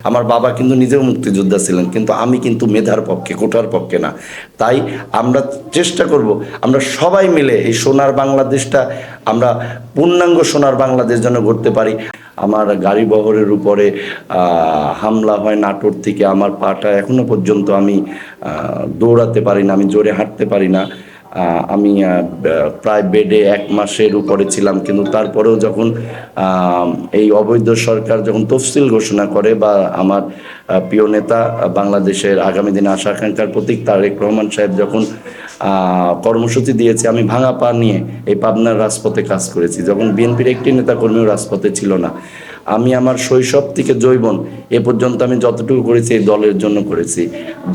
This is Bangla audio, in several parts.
আমার বাবা কিন্তু নিজেও মুক্তিযোদ্ধা ছিলেন, কিন্তু আমি কিন্তু মেধার পক্ষে, কোটার পক্ষে না। তাই আমরা চেষ্টা করব আমরা সবাই মিলে এই সোনার বাংলাদেশটা আমরা পূর্ণাঙ্গ সোনার বাংলাদেশ যেন গড়তে পারি। আমার গাড়ি বহরের উপরে হামলা হয় নাটোর থেকে, আমার পাটা এখনো পর্যন্ত আমি দৌড়াতে পারি না, আমি জোরে হাঁটতে পারি না। আমি প্রায় বেডে 1 মাসের উপরে ছিলাম, কিন্তু তারপরেও যখন এই অবৈধ সরকার যখন তফসিল ঘোষণা করে বা আমার প্রিয় নেতা বাংলাদেশের আগামী দিনে আশা আকাঙ্ক্ষার প্রতীক তারেক রহমান সাহেব যখন কর্মসূচি দিয়েছে, আমি ভাঙা পা নিয়ে এই পাবনার রাজপথে কাজ করেছি, যখন বিএনপির একটি নেতাকর্মীও রাজপথে ছিল না। আমি আমার শৈশব থেকে যৌবন এ পর্যন্ত আমি যতটুকু করেছি এই দলের জন্য করেছি।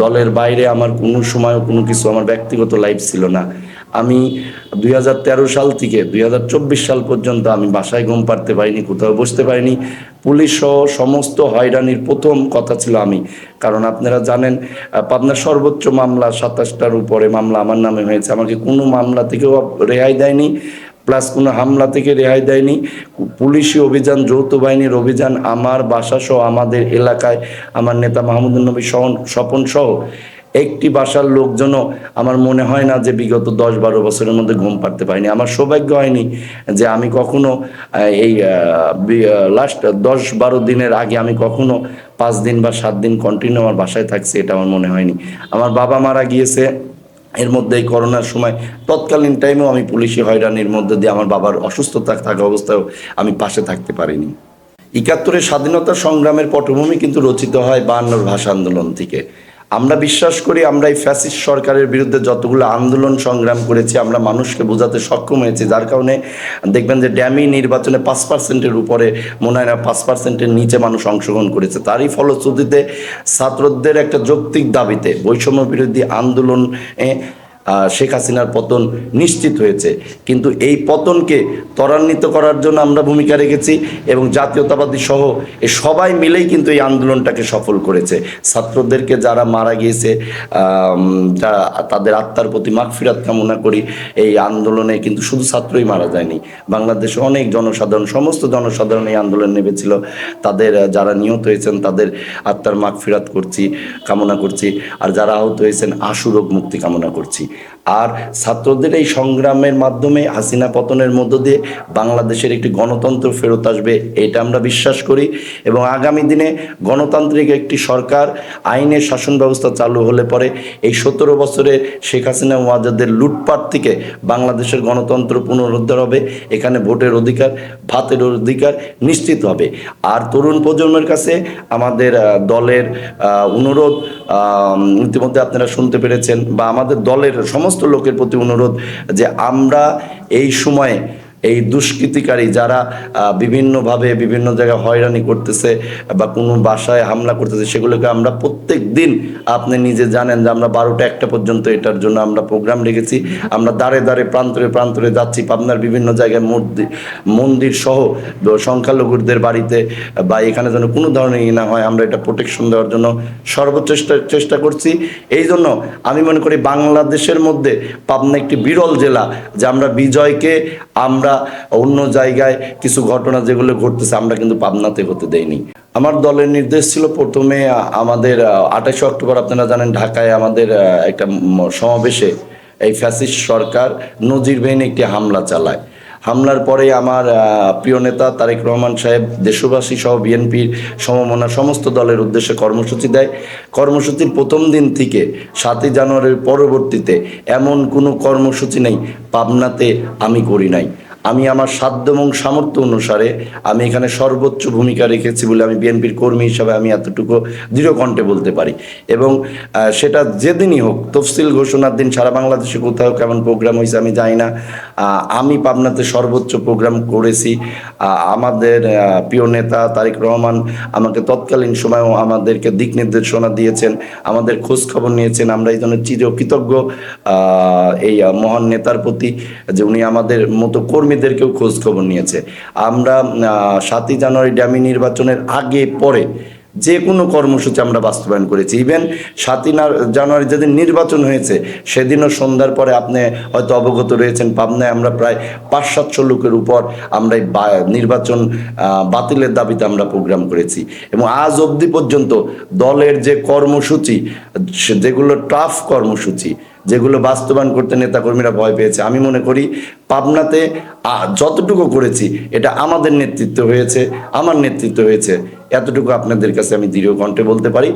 দলের বাইরে আমার কোনো সময়ও কোনো কিছু আমার ব্যক্তিগত লাইফ ছিল না। আমি 2013 সাল থেকে 2024 সাল পর্যন্ত আমি বাসায় ঘুম পাড়তে পারিনি, কোথাও বসতে পারিনি। পুলিশ সহ সমস্ত হয়রানির প্রথম কথা ছিল আমি। কারণ আপনারা জানেন পাবনার সর্বোচ্চ মামলা 27টার উপরে মামলা আমার নামে হয়েছে। আমাকে কোনো মামলা থেকেও রেহাই দেয়নি, প্লাস কোনো হামলা থেকে রেহাই দেয়নি। পুলিশি অভিযান, যৌথ বাহিনীর অভিযান আমার বাসা সহ আমাদের এলাকায় আমার নেতা মাহমুদুর নবী স্বপন সহ একটি বাসার লোকজনও আমার মনে হয় না যে বিগত 10-12 বছরের মধ্যে ঘুম পাড়তে পারিনি। আমার সৌভাগ্য হয়নি যে আমি কখনো এই লাস্ট 10-12 দিনের আগে আমি কখনো 5 দিন বা 7 দিন কন্টিনিউ আমার বাসায় থাকছি, এটা আমার মনে হয়নি। আমার বাবা মারা গিয়েছে এর মধ্যে এই করোনার সময়, তৎকালীন টাইমেও আমি পুলিশি হয়রানির মধ্যে দিয়ে আমার বাবার অসুস্থতা থাকা অবস্থায়ও আমি পাশে থাকতে পারিনি। 71-এর স্বাধীনতা সংগ্রামের পটভূমি কিন্তু রচিত হয় 52-র ভাষা আন্দোলন থেকে। আমরা বিশ্বাস করি আমরা এই ফ্যাসিস্ট সরকারের বিরুদ্ধে যতগুলো আন্দোলন সংগ্রাম করেছি আমরা মানুষকে বোঝাতে সক্ষম হয়েছি, যার কারণে দেখবেন যে ড্যামি নির্বাচনে 5%-এর উপরে মনে হয় না 5%-এর নিচে মানুষ অংশগ্রহণ করেছে। তারই ফলশ্রুতিতে ছাত্রদের একটা যৌক্তিক দাবিতে বৈষম্য বিরোধী আন্দোলনে শেখ হাসিনার পতন নিশ্চিত হয়েছে। কিন্তু এই পতনকে ত্বরান্বিত করার জন্য আমরা ভূমিকা রেখেছি এবং জাতীয়তাবাদী সহ এ সবাই মিলেই কিন্তু এই আন্দোলনটাকে সফল করেছে। ছাত্রদেরকে যারা মারা গিয়েছে তাদের আত্মার প্রতি মাগফিরাত কামনা করি। এই আন্দোলনে কিন্তু শুধু ছাত্রই মারা যায়নি, বাংলাদেশে অনেক জনসাধারণ, সমস্ত জনসাধারণ এই আন্দোলনে নেমেছিল। তাদের যারা নিহত হয়েছেন তাদের আত্মার মাগফিরাত কামনা করছি, আর যারা আহত হয়েছেন আশুরোগ মুক্তি কামনা করছি। আর ছাত্রদের এই সংগ্রামের মাধ্যমে হাসিনা পতনের মধ্য দিয়ে বাংলাদেশের একটি গণতন্ত্র ফেরত আসবে, এটা আমরা বিশ্বাস করি। এবং আগামী দিনে গণতান্ত্রিক একটি সরকার, আইনের শাসন ব্যবস্থা চালু হলে পরে এই 17 বছরে শেখ হাসিনা ওয়াজাদের লুটপাট থেকে বাংলাদেশের গণতন্ত্র পুনরুদ্ধার হবে। এখানে ভোটের অধিকার, ভাতের অধিকার নিশ্চিত হবে। আর তরুণ প্রজন্মের কাছে আমাদের দলের অনুরোধ, ইতিমধ্যে আপনারা শুনতে পেরেছেন, বা আমাদের দলের সমস্ত লোকের প্রতি অনুরোধ যে আমরা এই সময়ে এই দুষ্কৃতিকারী যারা বিভিন্নভাবে বিভিন্ন জায়গায় হয়রানি করতেছে বা কোনো বাসায় হামলা করতেছে, সেগুলোকে আমরা প্রত্যেক দিন, আপনি নিজে জানেন যে আমরা 12টা-1টা পর্যন্ত এটার জন্য আমরা প্রোগ্রাম রেখেছি। আমরা দাঁড়ে দাঁড়ে প্রান্তরে প্রান্তরে যাচ্ছি, পাবনার বিভিন্ন জায়গায় মন্দির সহ সংখ্যালঘুদের বাড়িতে বা এখানে যেন কোনো ধরনের না হয়, আমরা এটা প্রোটেকশন দেওয়ার জন্য সর্বোচ্চ চেষ্টা করছি। এই জন্য আমি মনে করি বাংলাদেশের মধ্যে পাবনা একটি বিরল জেলা, যে আমরা বিজয়কে আমরা অন্য জায়গায় কিছু ঘটনা যেগুলো ঘটতেছে আমরা কিন্তু পাবনাতে হতে দেইনি। আমার দলের নির্দেশ ছিল প্রথমে আমাদের 28 অক্টোবর আপনারা জানেন ঢাকায় আমাদের একটা সমাবেশে এই ফ্যাসিস্ট সরকার নজিরবিহীন একটি হামলা চালায়। হামলার পরে আমার প্রিয় নেতা তারেক রহমান সাহেব দেশবাসী সহ বিএনপির সমমনা সমস্ত দলের উদ্দেশ্যে কর্মসূচি দেয়। কর্মসূচির প্রথম দিন থেকে 7ই জানুয়ারির পরবর্তীতে এমন কোনো কর্মসূচি নেই পাবনাতে আমি করি নাই। আমি আমার সাধ্য এবং সামর্থ্য অনুসারে আমি এখানে সর্বোচ্চ ভূমিকা রেখেছি বলে আমি বিএনপির কর্মী হিসাবে আমি এতটুকু দৃঢ় কণ্ঠে বলতে পারি। এবং সেটা যেদিনই হোক, তফসিল ঘোষণার দিন সারা বাংলাদেশে কোথাও কেমন প্রোগ্রাম হয়েছে আমি জানি না, আমি পাবনাতে সর্বোচ্চ প্রোগ্রাম করেছি। আমাদের প্রিয় নেতা তারেক রহমান আমাকে তৎকালীন সময়েও আমাদেরকে দিক নির্দেশনা দিয়েছেন, আমাদের খোঁজ খবর নিয়েছেন। আমরা এই জন্য চিরকৃতজ্ঞ এই মহান নেতার প্রতি যে উনি আমাদের মতো কর্মীদেরকেও খোঁজ খবর নিয়েছে। আমরা 7ই জানুয়ারি ড্যামি নির্বাচনের আগে পরে যে কোনো কর্মসূচি আমরা বাস্তবায়ন করেছি। ইভেন 7ই জানুয়ারি যেদিন নির্বাচন হয়েছে সেদিনও সন্ধ্যার পরে আপনি হয়তো অবগত রয়েছেন, পাবনায় আমরা প্রায় 500-700 লোকের উপর আমরা এই নির্বাচন বাতিলের দাবিতে আমরা প্রোগ্রাম করেছি। এবং আজ অবধি পর্যন্ত দলের যে কর্মসূচি, যেগুলো টাফ কর্মসূচি, যেগুলো বাস্তবায়ন করতে নেতাকর্মীরা ভয় পেয়েছে, আমি মনে করি পাবনাতে যতটুকু করেছি এটা আমাদের নেতৃত্ব হয়েছে, আমার নেতৃত্ব হয়েছে, এতটুকু আপনাদের কাছে আমি দৃঢ় কণ্ঠে বলতে পারি।